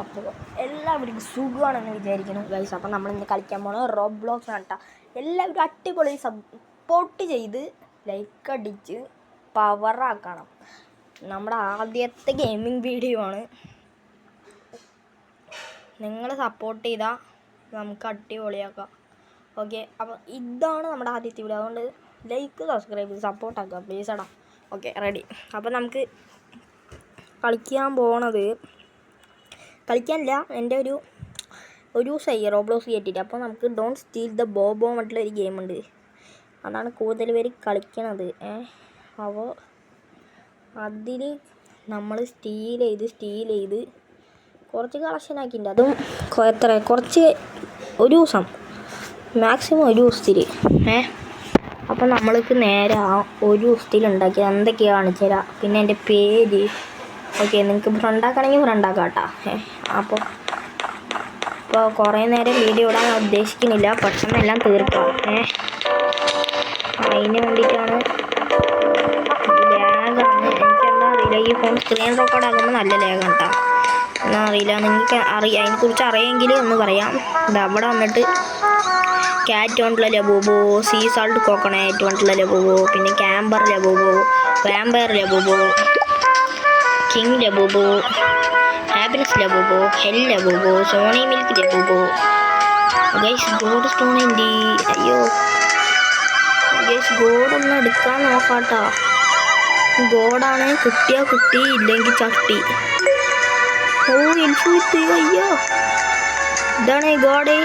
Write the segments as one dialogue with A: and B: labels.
A: അപ്പോൾ എല്ലാവർക്കും സുഖമാണെന്ന് വിചാരിക്കുന്നു ഗൈസ്. അപ്പോൾ നമ്മളിന്ന് കളിക്കാൻ പോകുന്നത് റോബ്ലോക്സ് ആണ് കേട്ടോ. എല്ലാവരും അടിപൊളി സപ്പോർട്ട് ചെയ്ത് ലൈക്ക് അടിച്ച് പവറാക്കണം. നമ്മുടെ ആദ്യത്തെ ഗെയിമിംഗ് വീഡിയോ ആണ്. നിങ്ങൾ സപ്പോർട്ട് ചെയ്താൽ നമുക്ക് അടിപൊളിയാക്കാം. ഓക്കെ, അപ്പോൾ ഇതാണ് നമ്മുടെ ആദ്യത്തെ വീഡിയോ. അതുകൊണ്ട് ലൈക്ക് സബ്സ്ക്രൈബ് ചെയ്ത് സപ്പോർട്ടാക്കുക പ്ലീസ് എടാ. Okay, ready. അപ്പോൾ നമുക്ക് കളിക്കാൻ പോണത് കളിക്കാനില്ല, എൻ്റെ ഒരു ദിവസമായി റോബ്ലോക്സ് കയറ്റിയിട്ട്. അപ്പോൾ നമുക്ക് ഡോണ്ട് സ്റ്റീൽ ദ ബോബോ പറഞ്ഞിട്ടുള്ളൊരു ഗെയിമുണ്ട്. അതാണ് കൂടുതൽ പേര് കളിക്കണത്. അപ്പോൾ അതിൽ നമ്മൾ സ്റ്റീൽ ചെയ്ത് കുറച്ച് കളക്ഷൻ ആക്കിയിട്ടുണ്ട്. അതും കുറച്ച് ഒരു ദിവസം മാക്സിമം ഒരു ദിവസത്തിൽ. അപ്പോൾ നമ്മൾക്ക് നേരെ ഒരു ദിവസത്തിൽ ഉണ്ടാക്കിയത് എന്തൊക്കെയാണ് കാണിച്ചു തരാം. പിന്നെ എൻ്റെ പേര് ഓക്കെ, നിങ്ങൾക്ക് ഫ്രണ്ടാക്കണമെങ്കിൽ ഫ്രണ്ടാക്കാം കേട്ടോ. അപ്പോൾ കുറേ നേരം വീഡിയോ ഇടാൻ ഉദ്ദേശിക്കുന്നില്ല, പെട്ടെന്ന് എല്ലാം തീർക്കാം. അതിന് വേണ്ടിയിട്ടാണ്. ലാഗാണ്, എനിക്കെന്താ അറിയില്ല. ഈ ഫോൺ സ്ക്രീൻ റെക്കോർഡ് ആകുമ്പോൾ നല്ല ലാഗാണ് കേട്ടോ. എന്നാ അറിയില്ല, നിങ്ങൾക്ക് അതിനെക്കുറിച്ച് അറിയാമെങ്കിൽ ഒന്ന് പറയാം. ഇത് അവിടെ വന്നിട്ട് ക്യാറ്റ് കൊണ്ടുള്ള ലബോബോ, സീ സാൾട്ട് കോക്കനട്ട് കൊണ്ടുള്ള ലബോബോ, പിന്നെ camper Labubu, vampire Labubu, king Labubu, happiness Labubu, hell Labubu, soy milk Labubu. Guys god stone ഉണ്ട്. അയ്യോ ഗൈസ്, ഗോഡൊന്ന് എടുക്കാൻ നോക്കാട്ടോ. ഗോഡാണ്, കിട്ടിയാൽ കിട്ടി, ഇല്ലെങ്കിൽ ചട്ടി. ഓ ഇൻഫിനിറ്റ്, അയ്യോ ഇതാണ് ഗോഡ്.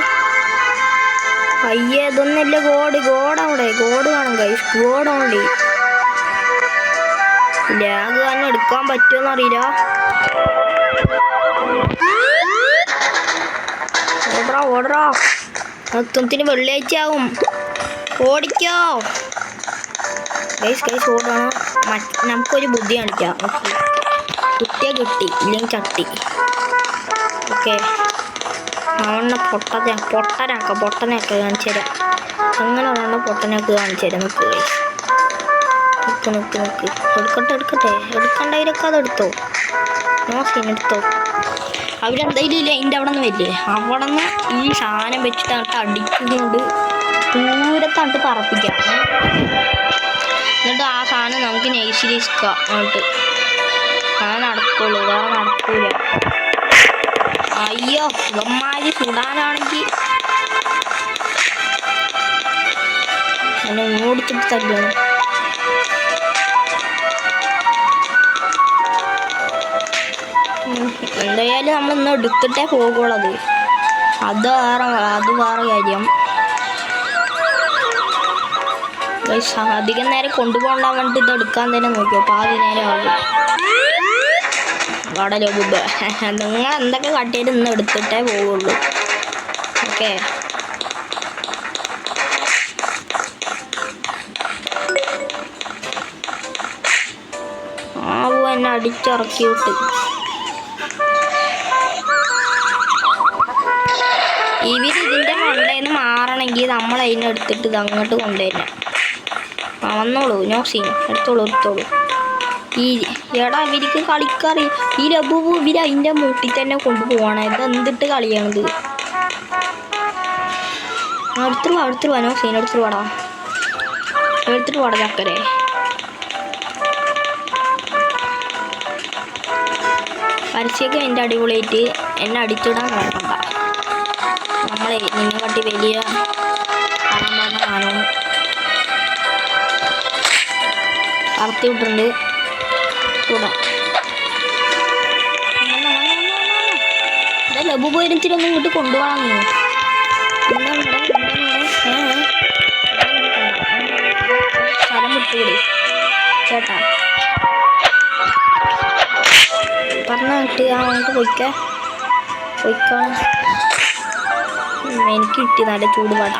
A: അയ്യേ ഇതൊന്നല്ല ഗോഡവിടെ. ഗോഡ് വേണം ഗൈസ്, ഗോഡ് ഓൺലി. ലാഗ് തന്നെ എടുക്കാൻ പറ്റുമെന്ന് അറിയില്ല. ഓടറാ മൊത്തത്തിന് വെള്ളിയാഴ്ച ആവും. ഓടിക്കോ ഗൈസ് ഓടണം. നമുക്കൊരു ബുദ്ധി കാണിക്കാം. ഓക്കെ, കിട്ടി ഇല്ലെങ്കിൽ ചട്ടി. ഓക്കെ, അവണ്ണ പൊട്ടനാക്ക കാണിച്ചു തരാം. അങ്ങനെ അവണ്ണ പൊട്ടനാക്ക് കാണിച്ചു തരാം. നിൽക്കുക ഗൈസ്, നിൽക്ക് എടുക്കട്ടെ. എടുക്കണ്ടവരൊക്കെ അതെടുത്തോ, നോ സീൻ എടുത്തോ. അവരെന്തായാലും ഇല്ല, അതിൻ്റെ അവിടെ നിന്ന് വരില്ലേ, അവിടെ നിന്ന് ഈ സാധനം വെച്ചിട്ട് അടിക്കുന്നുണ്ട്. ദൂരത്തങ്ങോട്ട് പറപ്പിക്കാം. എന്നിട്ട് ആ സാധനം നമുക്ക് നൈസിൽ ഇഷ്ക്കാം. അങ്ങോട്ട് അങ്ങനെ നടക്കുള്ളൂ, വേറെ നടക്കൂല. അയ്യോ ഇവന്മാര് സുടാനാണെങ്കിൽ എന്നെ ഓടിച്ചിട്ട് തല്ലാണ്. എന്തായാലും നമ്മളിന്ന് എടുത്തിട്ടേ പോകുള്ളത്. അത് വേറെ കാര്യം. അധികം നേരം കൊണ്ടുപോകണ്ട വേണ്ടിട്ട് ഇത് എടുക്കാൻ തന്നെ നോക്കിയോ. പാതി നേരം ആകും. വടലോ ബുബ, നിങ്ങൾ എന്തൊക്കെ കട്ടിയിട്ട് ഇന്ന് എടുത്തിട്ടേ പോവുള്ളൂ. ഓക്കെ, എന്നെ അടിച്ചിറക്കി വിട്ട്. ഇതിൻ്റെ മണ്ടയിൽ നിന്ന് മാറണമെങ്കിൽ നമ്മൾ അതിനെ എടുത്തിട്ട് ഇത് അങ്ങോട്ട് കൊണ്ടുവരണം. വന്നോളൂ, നോ സീൻ, എടുത്തോളൂ. എടാ ഇവർക്ക് കളിക്കാറി. ഈ ലബൂബു ഇവർ അതിൻ്റെ മൂട്ടിൽ തന്നെ കൊണ്ടുപോവാണ്. ഇത് എന്തിട്ട് കളിയാണിത്. എടുത്തിട്ട് വാ, നോ സീൻ, എടുത്തിട്ട് വാടാ ചക്കരെ. പരസ്യമൊക്കെ എൻ്റെ അടിപൊളിയായിട്ട് എന്നെ അടിച്ചിടാൻ നോക്കണ്ട. നമ്മളെ നിന്നെ കാട്ടി വലിയ സാധനവും കറത്തി വിട്ടിട്ടുണ്ട്. ലബു പോയിരുന്നിട്ടൊന്നും ഇങ്ങോട്ട് കൊണ്ടുപോകാൻ സ്ഥലം വിട്ടുകൂടി ചേട്ടാ. പറഞ്ഞിട്ട് അങ്ങോട്ട് പോയിക്കാം. എനിക്ക് കിട്ടി നല്ല ചൂടുപാട.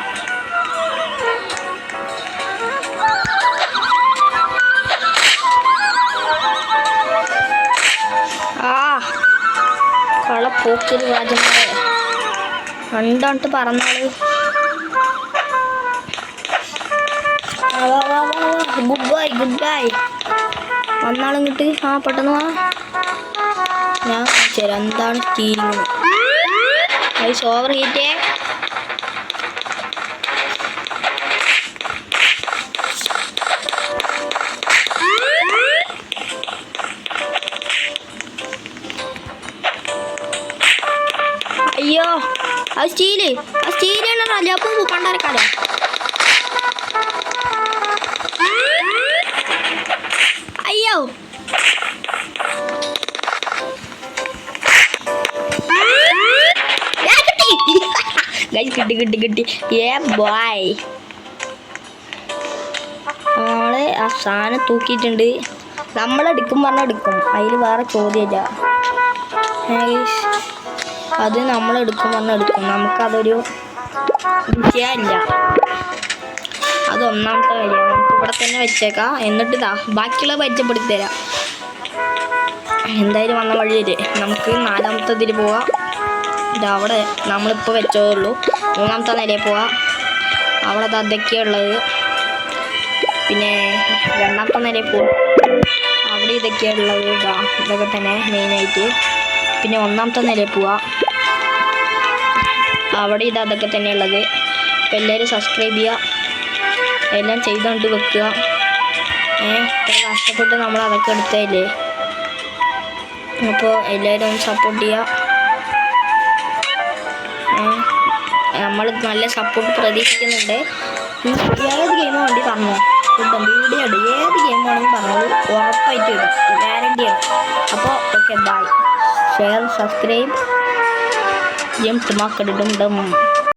A: കളപ്പോക്കര് രാജന്മാരെ രണ്ടാണ്ട് പറഞ്ഞാള്. ഗുഡ് ബൈ വന്നാളും കിട്ടി. പെട്ടെന്ന് വാ. ഞാൻ കാണിച്ചു തരാം എന്താണ് സ്റ്റീരിങ്. Guys over ഹീറ്റേ. അയ്യോ ആ സ്റ്റീലാണ് അല്ലപ്പോ പണ്ടാരക്കാരോ. അയ്യോ കിട്ടി ഏ ബോയ്. നമ്മള് ആ സാധനം തൂക്കിയിട്ടുണ്ട്. നമ്മളെടുക്കും പറഞ്ഞാൽ എടുക്കും, അതിൽ വേറെ ചോദ്യമില്ല. അത് നമ്മളെടുക്കും പറഞ്ഞാൽ എടുക്കും, നമുക്കതൊരു വിഷയമില്ല. അത് ഒന്നാമത്തെ കാര്യം. നമുക്ക് ഇവിടെ തന്നെ വെച്ചേക്കാം. എന്നിട്ട് ബാക്കിയുള്ള പരിചയപ്പെടുത്തി തരാം. എന്തായാലും വന്ന വഴിയില്ലേ. നമുക്ക് നാലാമത്തെ ഇതിൽ പോവാം. അവിടെ നമ്മളിപ്പോൾ വെച്ചതേ ഉള്ളൂ. മൂന്നാമത്തെ നിലയിൽ പോവാം. അവിടെ അതൊക്കെയുള്ളത്. പിന്നെ രണ്ടാമത്തെ നിലയിൽ പോവാം. അവിടെ ഇതൊക്കെയുള്ളത്. ഇതൊക്കെ തന്നെ മെയിനായിട്ട്. പിന്നെ ഒന്നാമത്തെ നിലയിൽ പോവാം. അവിടെ അതൊക്കെ തന്നെയുള്ളത്. അപ്പോൾ എല്ലാവരും സബ്സ്ക്രൈബ് ചെയ്യുക, എല്ലാം ചെയ്തുകൊണ്ട് വെക്കുക. ഇത്ര കഷ്ടപ്പെട്ട് നമ്മൾ അതൊക്കെ എടുത്തതല്ലേ. അപ്പോൾ എല്ലാവരും ഒന്ന് സപ്പോർട്ട് ചെയ്യുക. നമ്മൾ നല്ല സപ്പോർട്ട് പ്രതീക്ഷിക്കുന്നുണ്ട്. ഏത് ഗെയിം വേണ്ടി പറഞ്ഞോ ഇടും, വീഡിയോ ഇടും. ഏത് ഗെയിം വേണമെങ്കിൽ പറഞ്ഞോളൂ, ഉറപ്പായിട്ട് ഇടും, ഗ്യാരണ്ടിയാണ്. അപ്പോൾ ഓക്കെ ബൈ. Share subscribe. ജം തുമാക്കടിടും.